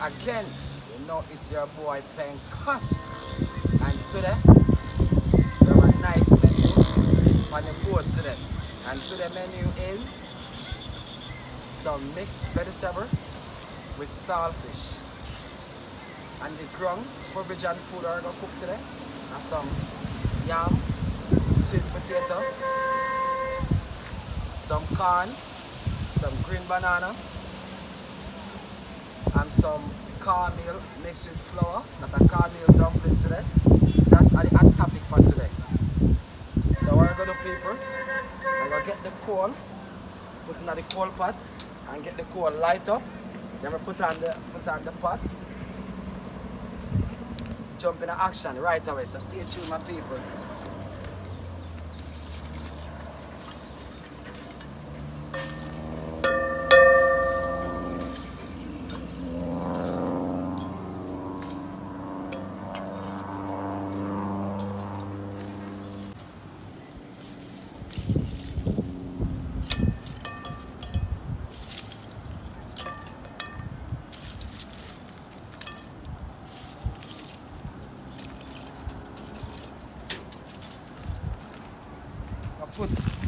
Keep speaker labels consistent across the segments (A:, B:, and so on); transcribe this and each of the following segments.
A: again. You know it's your boy Pencos. And today we have a nice menu on the board today. And today menu is some mixed vegetable with saltfish. And the ground Provision food are gonna cook today. And some yam, sweet potato, some corn, some green banana, and some cornmeal mixed with flour. Not a cornmeal dumpling today. That's the hot topic for today. So what we're gonna do, people, I'm gonna get the coal, put it in the coal pot, and get the coal light up. Then we put on the pot. Jump in action right away. So stay tuned, my people.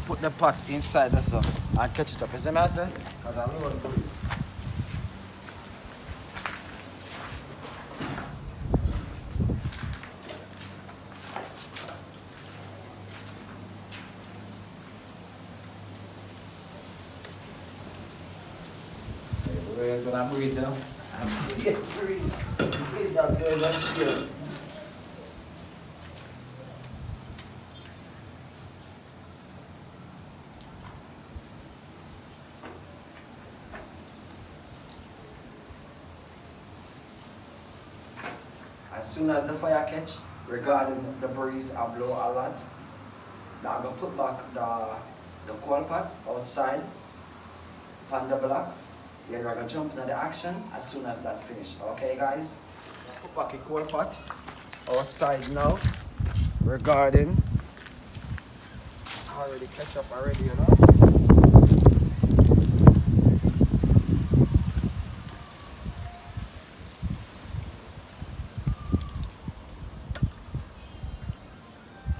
A: Put the pot inside the sun and catch it up. You see what I say? Because I know what to do. We're gonna breeze, you know? Breeze that good, that's good. As soon as the fire catch, regarding the breeze, I blow a lot. Now I'm gonna put back the coal pot outside on the block. Then we're gonna jump into the action as soon as that finish. Okay, guys? Put back the coal pot outside now. Regarding already catch up already, you know.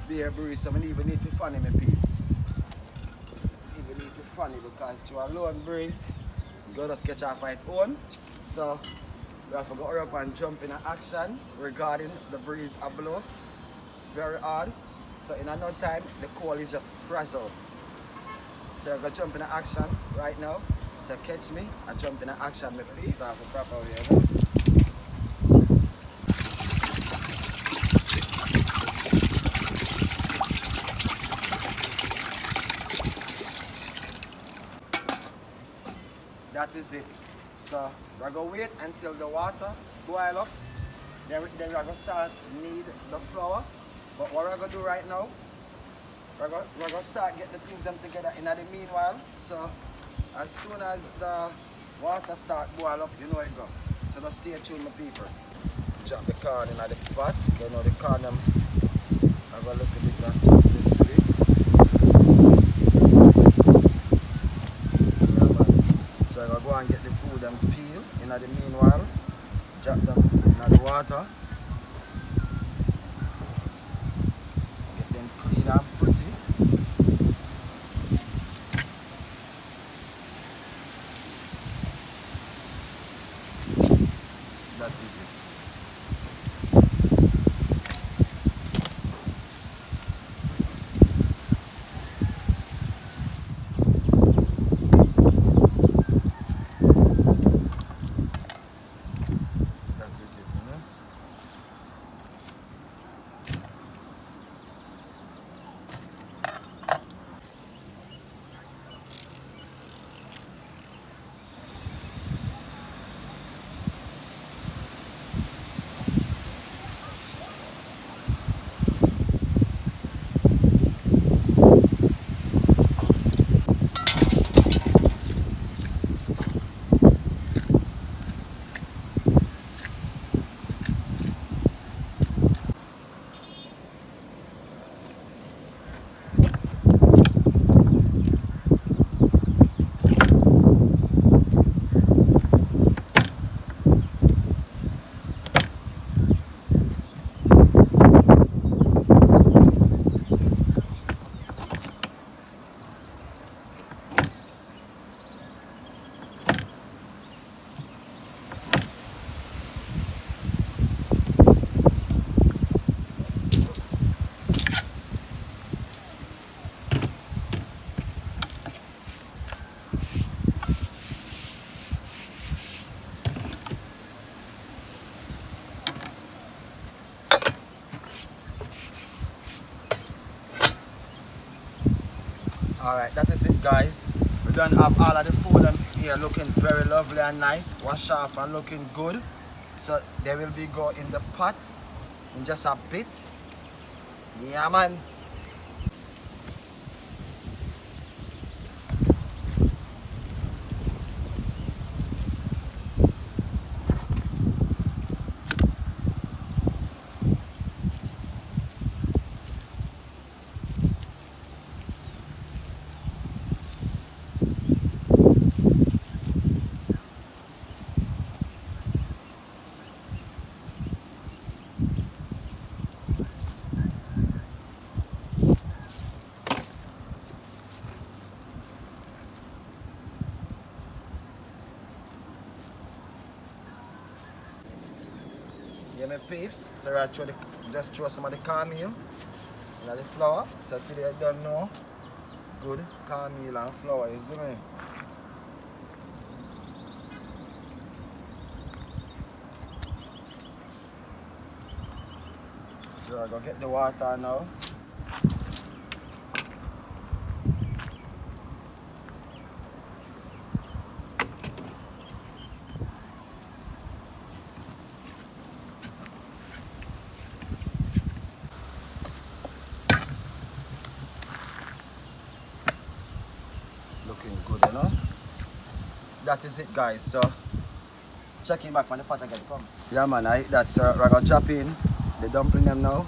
A: Beer breeze, so I even need to funny my peeps. Even need to funny because to a lone breeze, you gotta sketch off its own. So we have to go hurry up and jump in action regarding the breeze a blow. Very hard. So in no time the coal is just fresh out. So we're gonna jump in action right now. So catch me and jump in action my peeps. Have a proper way, you know? That is it. So we're going to wait until the water boil up. Then we're going to start knead the flour. But what we're going to do right now, we're going to start get the things them together in the meanwhile. So as soon as the water start boil up, you know it go. So just stay tuned, my people. Drop the corn in the pot. You know the corn them have a look at it like this way. So I'm going to go and get the food and peel in the meanwhile. Drop them in the water. Get them clean and pretty. That is it. Alright, that is it guys. We done have all of the food and here looking very lovely and nice. Wash off and looking good. So they will be go in the pot in just a bit. Yeah man. Yeah, my peeps. So I just throw some of the cornmeal and the flour. So today I don't know. Good cornmeal and flour, you see me? So I'm gonna get the water now. Looking good, you know. That is it guys. So check it back when the pot again come. Yeah man, I eat that. So we're gonna drop in the dumpling them now.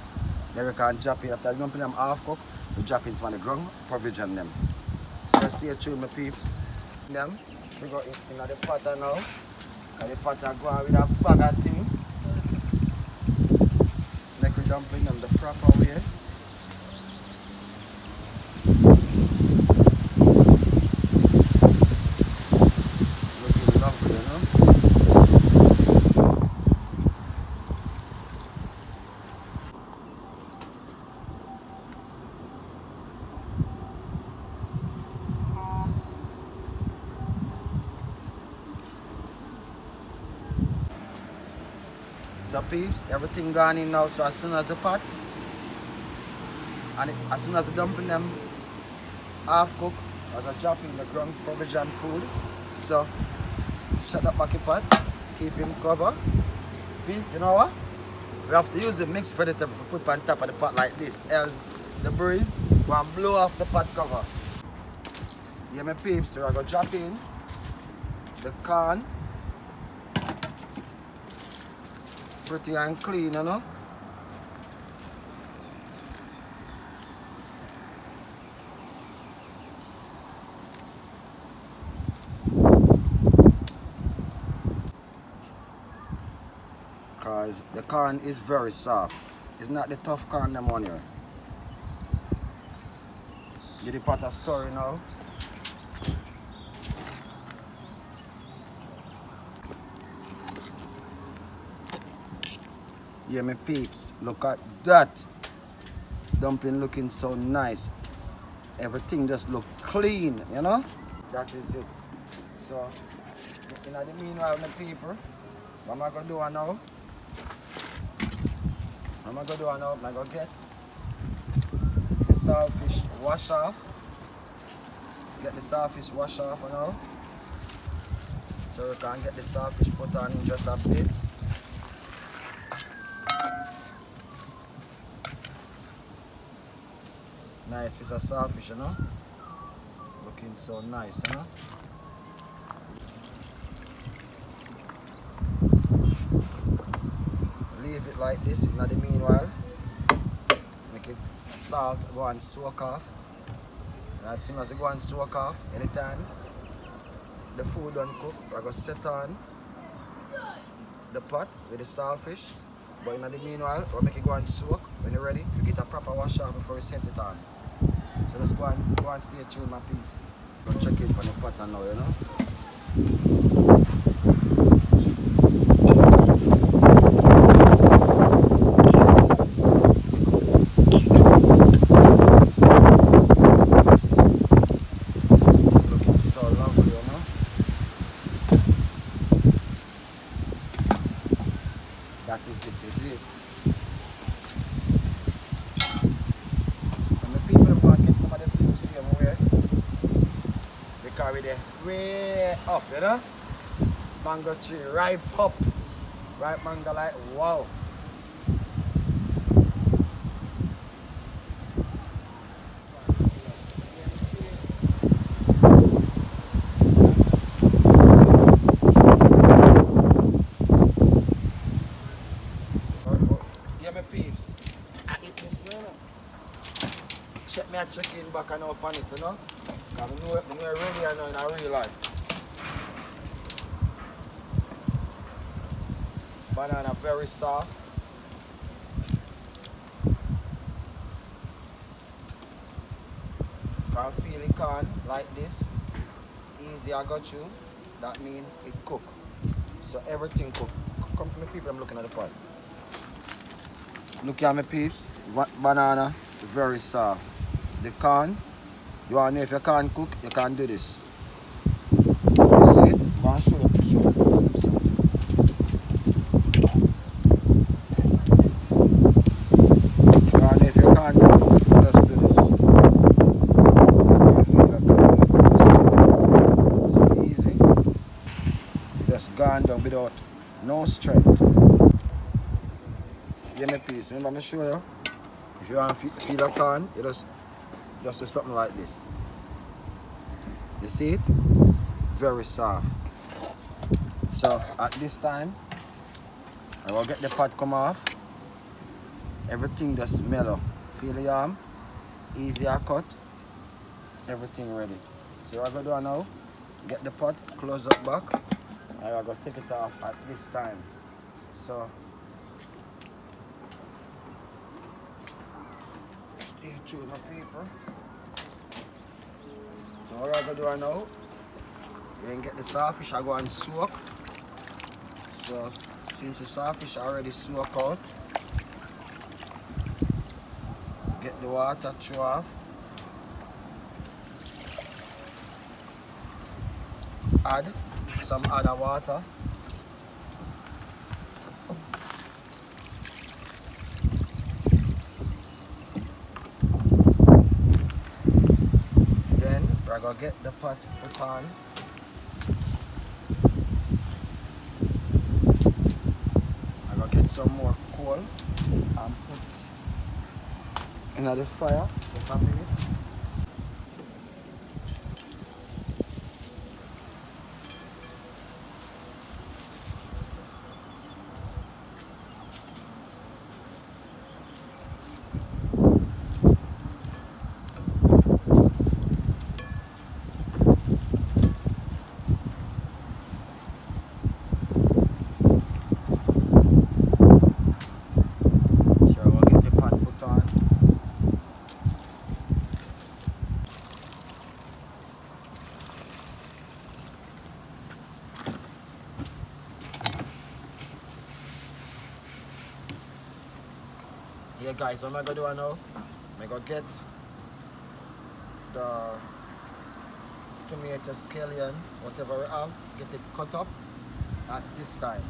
A: Then we can drop in after the dumpling them half cooked. We drop in some of the ground provision them. So just stay tuned my peeps. Them. We go in the pot now. And the pot go on with a bag of thing. Make the dumpling them the proper way. Looking lovely, you know. So peeps, everything gone in now. So as soon as the pot and as soon as the dumpling them half cooked, I'm gonna drop in the ground provision food. So shut up back your pot, keep him covered. Peeps, you know what? We have to use the mixed vegetable to put on top of the pot like this, else the breeze will blow off the pot cover. Yeah, my peeps, so I'm gonna drop in the corn. Pretty and clean, you know. Because the corn is very soft. It's not the tough corn them on here. Get the pot of story now. Yeah, my peeps, look at that. Dumpling looking so nice. Everything just look clean, you know? That is it. So, in the meanwhile, my people, what am I going to do now? I'm going to get the saltfish wash off. Get the saltfish wash off now. So we can get the saltfish put on in just a bit. Nice piece of saltfish, you know. Looking so nice, you know. Leave it like this in the meanwhile. Make it salt go and soak off. And as soon as it go and soak off, anytime the food done cook, we're going to set on the pot with the saltfish. But in the meanwhile, we'll make it go and soak. When you're ready, you get a proper wash off before we set it on. So let's go and stay tuned, my peeps. Go check it on the pot now, you know. Looking so lovely, you know. That is it, you see it. And the people are packing some of them things same way. strawberry there, way up, you know? Mango tree, ripe up. Ripe mango like, wow. Yeah, my peeps. I eat this now. Check me a check in back and up on it, you know? Because I know really I know in real life. Banana very soft. Can feel it can like this. Easy I got you. That means it cook. So everything cook. Come to me people, I'm looking at the pot. Look at me peeps. Banana very soft. The corn, you want to know if you can't cook, you can do this. You see it? I'm going to show you. You want to know if you can't cook, just do this. You feel like so easy. Just gone down without no strength. Give me a piece. Remember me show you? If you want to feel a corn, you just do something like this. You see it? Very soft. So at this time, I will get the pot come off. Everything just mellow. Feel the yam? Easy a cut. Everything ready. So what I'm going to do now, get the pot, close up back. And I'm going to take it off at this time. So stay true with my paper. So what I'm going to do now, we can get the saltfish, I go and soak. So since the saltfish already soak out, get the water through off. Add some other water. Then we're going to get the pot put on. I'm going to get some more coal and put in the fire for a minute. Yeah guys, what am I going to do now? I'm going to get the tomato scallion, whatever we have, get it cut up at this time.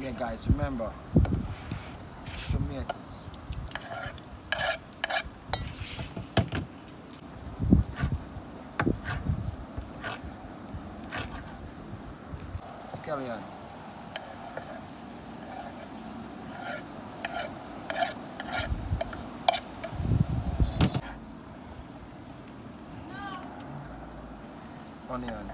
A: Yeah guys, remember, tomatoes. Scallion. Onion.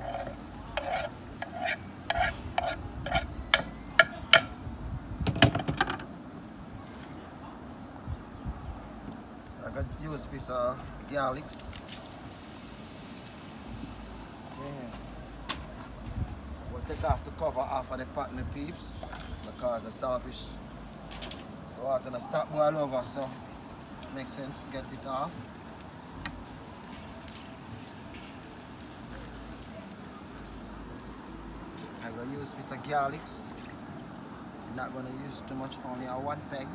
A: I got use a piece of garlics. We'll take off the cover off of the pot and the peeps because the saltfish water gonna start boil over, so makes sense get it off. I'm going to use a piece of garlics. I'm not going to use too much, only a one peg.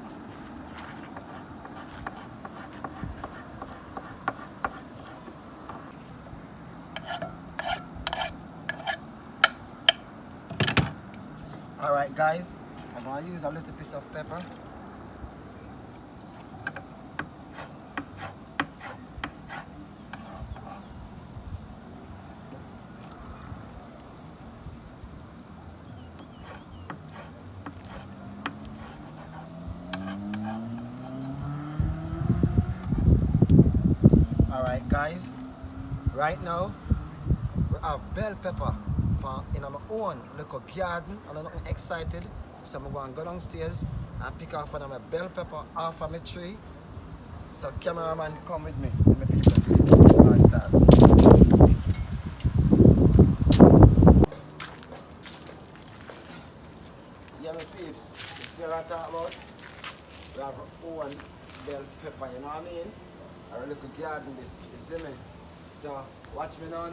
A: Alright guys, I'm going to use a little piece of pepper. Alright guys, right now we have bell pepper in my own little garden and I'm not excited, so I'm going to go downstairs and pick off one of my bell pepper off of my tree. So cameraman, come with me. Let me pick up see this lifestyle. Yeah, my peeps, you see what I talk about? We have our own bell pepper, you know what I mean? Our little garden, this, you see me? So watch me now.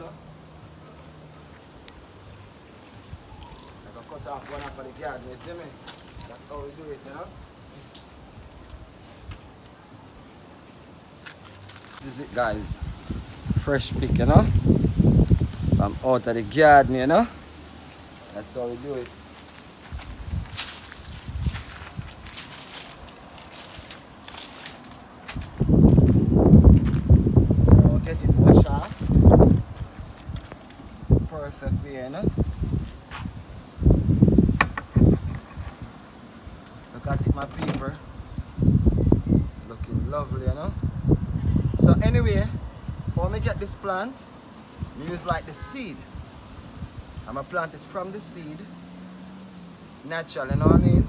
A: Cut off one off of the garden, you see me? That's how we do it, you know? This is it guys. Fresh pick, you know? From out of the garden, you know? That's how we do it. So get it washed off. Perfect way, you know? Look at it, my people. Looking lovely, you know. So anyway, when we get this plant, we use like the seed. I'm gonna plant it from the seed, natural, you know what I mean?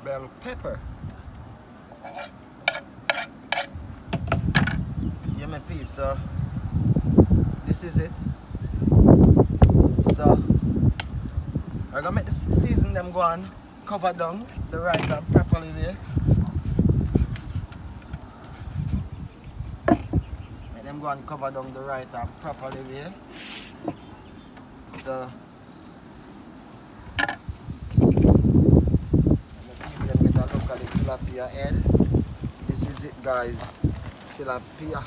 A: Bell pepper. Yeah, my peeps, so this is it. So I'm gonna make the season them go on, cover down the right and properly there. Make them go and cover down the right and properly there. So tilapia head. This is it guys. Tilapia.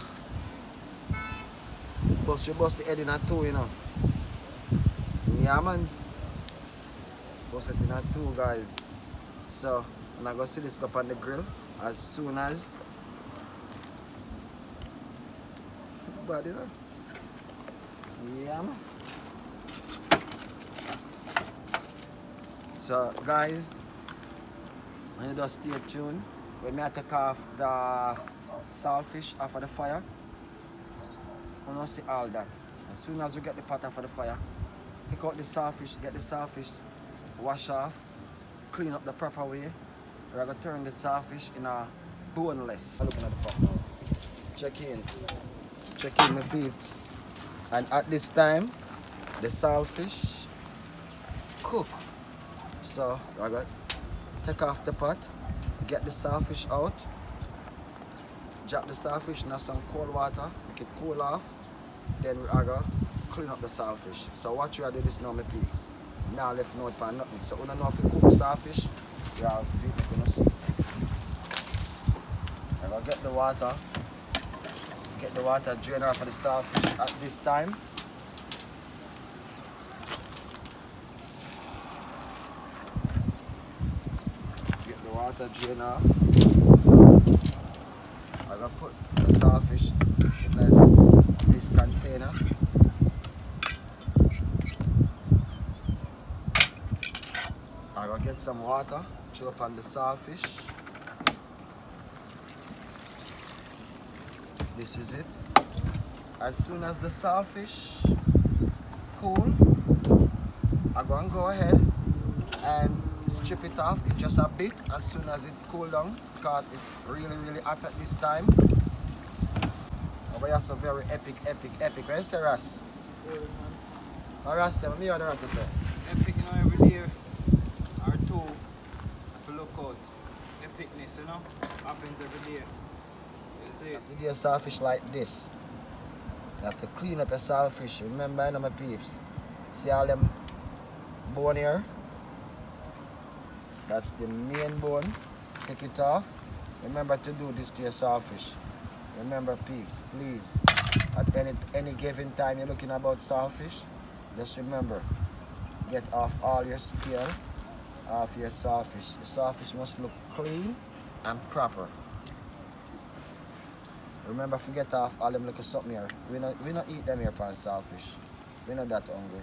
A: You bust the head in a two, you know. Yeah man. Bust it in a two guys. So I'm gonna go see this up on the grill as soon as bad, you know. Yeah man. So guys, you just stay tuned. When I take off the saltfish off of the fire, we don't see all that. As soon as we get the pot off of the fire, take out the saltfish, get the saltfish, wash off, clean up the proper way. We're going to turn the saltfish in a boneless. Looking at the pot now. Check in my peeps. And at this time, the saltfish cook. So we're going to take off the pot, get the saltfish out, drop the saltfish in some cold water, make it cool off, then we are going to clean up the saltfish. So what you do this now, my peeps. Now left no pan nothing. So when you know if you cook saltfish, you have to do it, see. I'm going to get the water drain off of the saltfish at this time. Water drain off. So I'm gonna put the saltfish in this container. I'm gonna get some water, throw up on the saltfish. This is it. As soon as the saltfish cool, I'm going to go ahead and strip it off. It's just a bit as soon as it cool down because it's really hot at this time. Over here so very epic. Where's the Ras? Oh, Ras, tell me what the Ras say.
B: Epic, you know, every day or two, if you look out, epicness, you know, happens every day. You see?
A: You have to do a saltfish like this. You have to clean up your saltfish. Remember, you know, my peeps. See all them bone here? That's the main bone. Take it off. Remember to do this to your saltfish. Remember, peeps, please, at any given time you're looking about saltfish, just remember, get off all your scale off your saltfish. The saltfish must look clean and proper. Remember, forget off all them little something here. We not eat them here upon saltfish. We're not that hungry.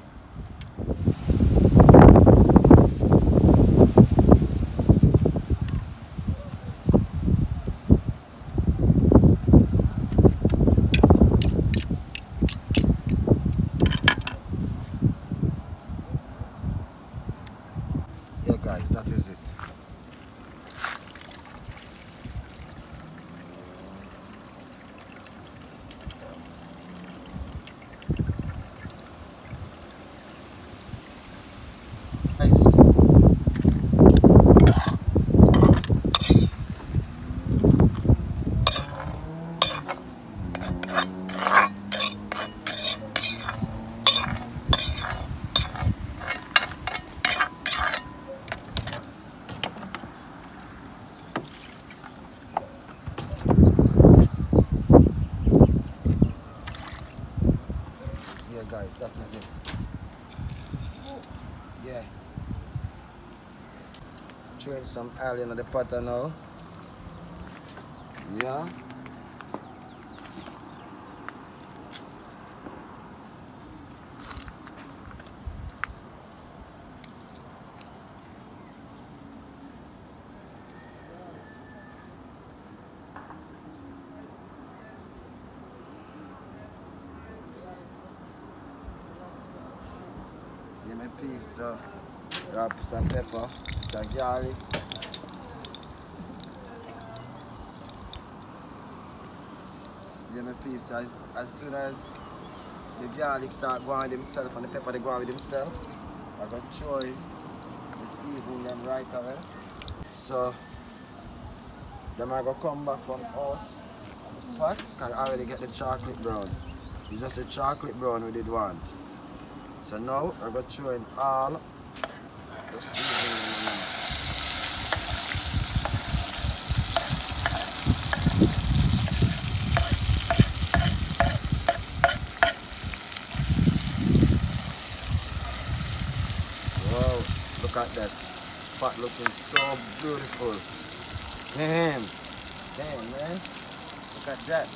A: Yeah, guys, that is it. Guys, yeah, guys, that is it. Yeah. Throwing some oil in the pot now. Yeah. Yeah, my peeps, wrap some pepper, some garlic. Yeah, my peeps, as soon as the garlic start going with himself and the pepper they go on with himself, I'm going to throw the seasoning them right away. So, then I go come back from out the pot, because I already get the chocolate brown. It's just the chocolate brown we did want. So now I go throw in all the seasoning. Wow, look at that pot looking so beautiful. Damn, man, look at that.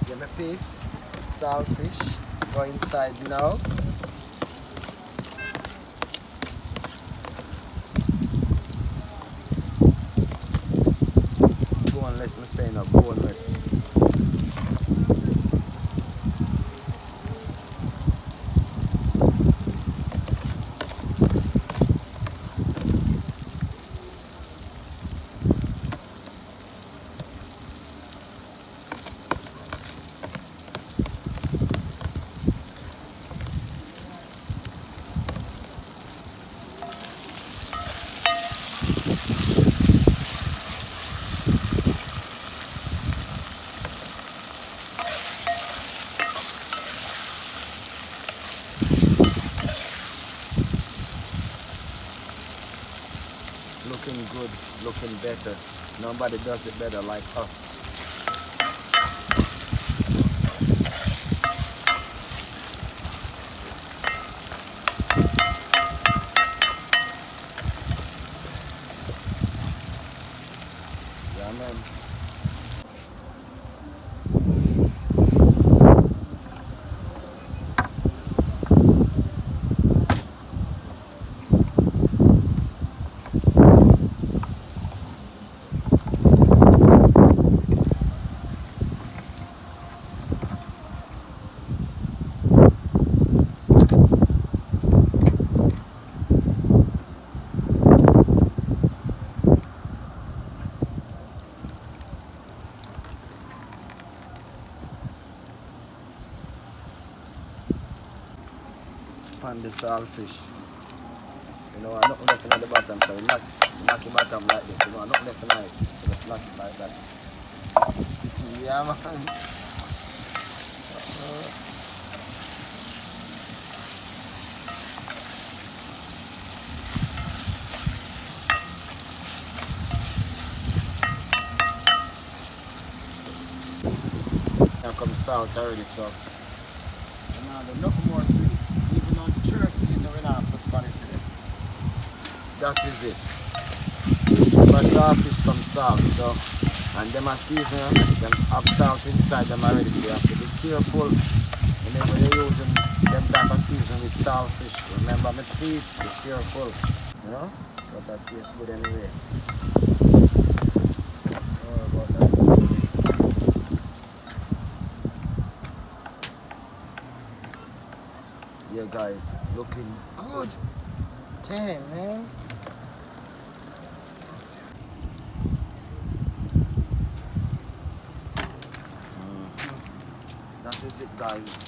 A: Yeah, my peeps, saltfish go inside now. Boneless, me say no, boneless. Looking good, looking better. Nobody does it better like us. Yeah, man. pan the saltfish. You know, nothing left in the bottom, so we knock the bottom like this. You know, nothing left in it. So just knock it like that. Yeah, man. Now comes salt already, so there's nothing more to it. Even on the church season, we're not put on it today. That is it. But saltfish come salt, so and them are season, them have salt inside them already, so you have to be careful whenever you're using them type of season with saltfish. Remember my peeps, be careful. You know? But that tastes good anyway. Yeah guys, looking good. Damn man. That is it guys.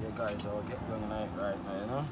A: Yeah guys, I'll get going right now, you know.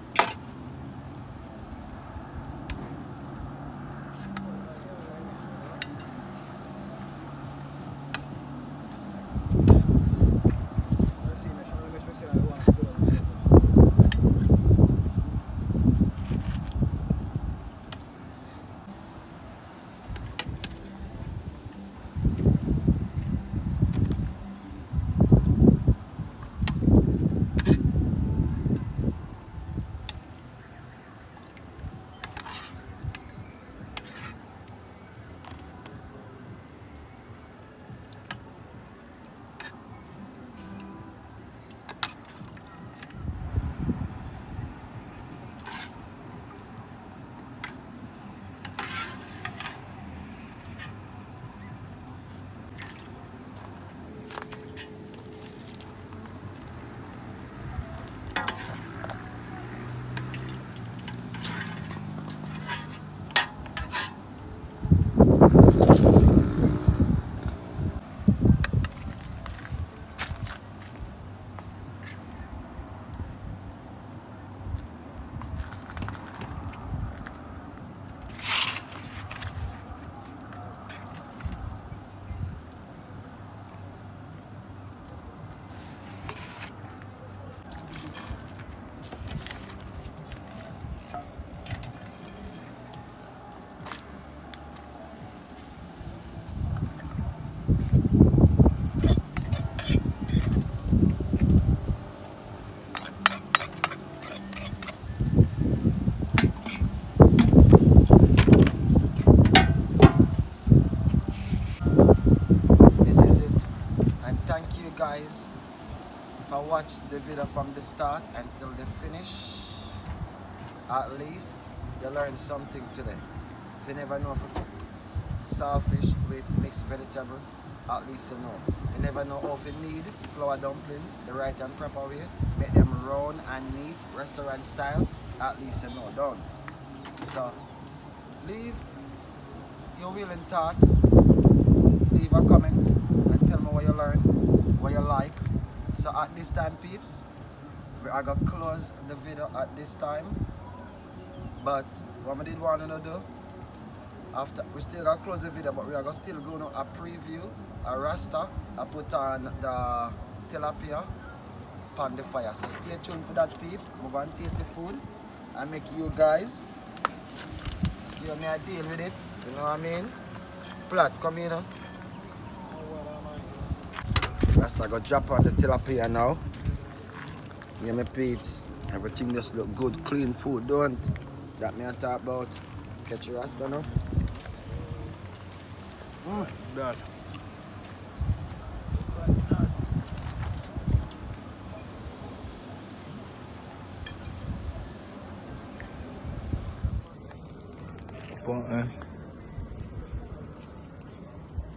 A: Guys, if I watch the video from the start until the finish, at least you learn something today. If you never know if you cook saltfish with mixed vegetable, at least you know. You never know if you need flour dumpling the right and proper way, make them round and neat, restaurant style, at least you know, don't. So, leave your will and thought, leave a comment and tell me what you learn, what you like. So at this time peeps, we are gonna close the video at this time, but what we did want to do after, we still gonna close the video, but we are gonna still go to a preview a rasta. I put on the tilapia on the fire, so stay tuned for that peeps. We're gonna taste the food and make you guys see how me I deal with it, you know what I mean. Plat, come here now. Rasta got drop on the tilapia now. Yeah, my peeps. Everything just look good, clean food, don't? That me I talk about. Catch your Rasta now. Done.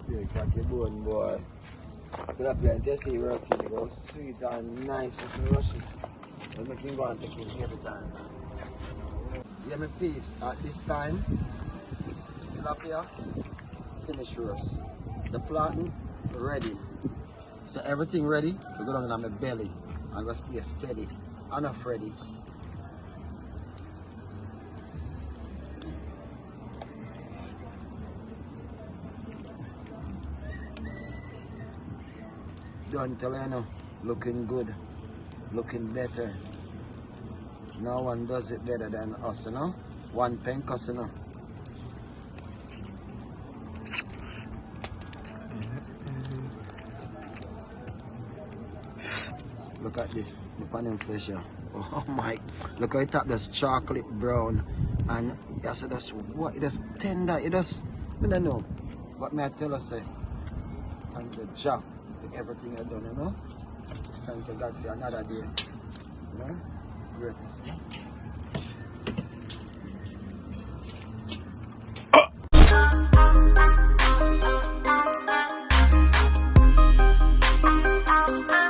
A: Yeah, crack your bone, boy. Tilapia, just see working, it goes sweet and nice if you rush it. But we can go and take it every time. Yeah, my peeps, at this time, tilapia, finish roast. The planting, ready. So everything ready, we go down in my belly. I'm gonna stay steady. Enough ready. Don't tell you no, looking good, looking better. No one does it better than us, you know? One pencus, you know? Look at this, the pan fresh here. Oh my, look how it top that's chocolate brown. And yes, that's what, it is tender, it is, I don't know. What may I tell us, say? Thank you, Jah, for everything you've done, you know? Thank you, God, for another day. You know? Greatest.